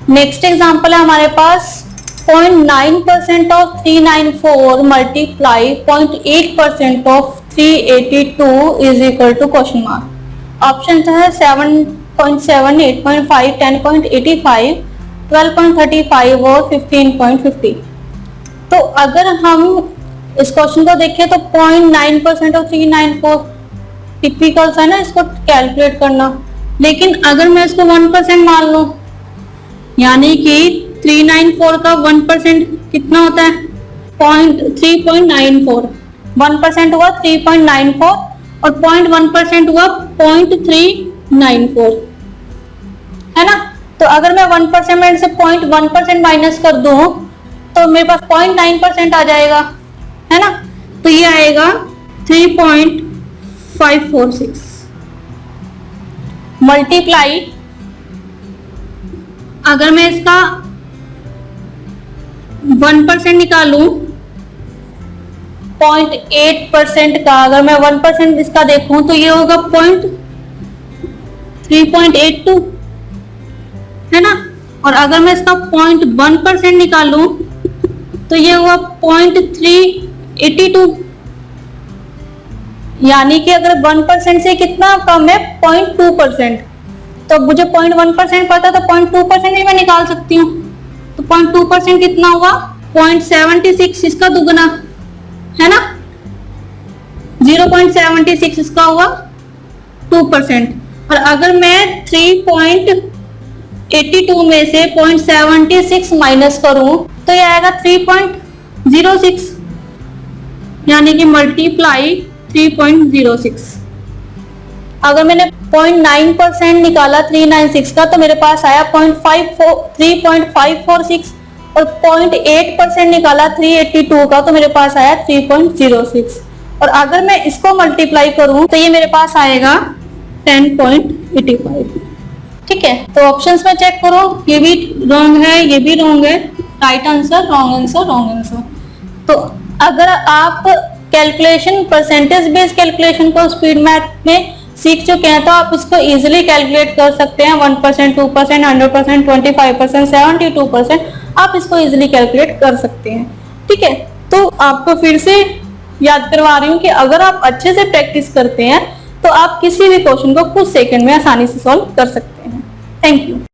Next example है हमारे पास 0.9% of 394 multiply 0.8% of 382 is equal to question mark. Option है 7.7, 8.5, 10.85, 12.35 और 15.50। तो अगर हम इस क्वेश्चन को देखें तो 0.9% ऑफ 394 टिपिकल है ना इसको कैलकुलेट करना, लेकिन अगर मैं इसको 1% मान लूं, यानी कि 394 का 1% कितना होता है 3.94, 1% हुआ 3.94 और 0.1% हुआ 0.394, है ना। तो अगर मैं 1% में से 0.1% माइनस कर दूं तो मेरे पास 0.9% आ जाएगा, है ना। तो ये आएगा 3.546 मल्टीप्लाई, अगर मैं इसका 1% निकालूं 0.8% का, अगर मैं 1% इसका देखूं तो ये होगा 3.82, है ना। और अगर मैं इसका 0.1% निकालूं तो ये हुआ 0.382, यानी कि अगर 1% से कितना कम है 0.2%, तो मुझे 0.1% पता तो 0.2% ही मैं निकाल सकती हूँ। तो 0.2% कितना हुआ 0.76, इसका दुगना, है ना। 0.76 इसका हुआ 2%। और अगर मैं 3.82 में से 0.76 माइनस करूं तो ये आएगा 3.06, यानी कि मल्टीप्लाई 3.06। अगर मैंने 0.9% निकाला 396 का तो मेरे पास आया 3.546 और 0.8% निकाला 382 का तो मेरे पास आया 3.06। और अगर मैं इसको मल्टीप्लाई करूं तो ये मेरे पास आएगा 10.85। ठीक है, तो ऑप्शंस में चेक करो, ये भी रॉन्ग है, ये भी रॉन्ग है, right answer, wrong answer, wrong answer. तो अगर आप कैलकुलेशन, परसेंटेज बेस्ड कैलकुलेशन को स्पीड मैथ में सीख चुके हैं तो आप इसको इजीली कैलकुलेट कर सकते हैं। 1%, 2%, 100%, 25%, 72%, आप इसको इजीली कैलकुलेट कर सकते हैं। ठीक है, तो आपको फिर से याद करवा रही हूँ कि अगर आप अच्छे से प्रैक्टिस करते हैं तो आप किसी भी क्वेश्चन को कुछ सेकंड में आसानी से सॉल्व कर सकते हैं। Thank you.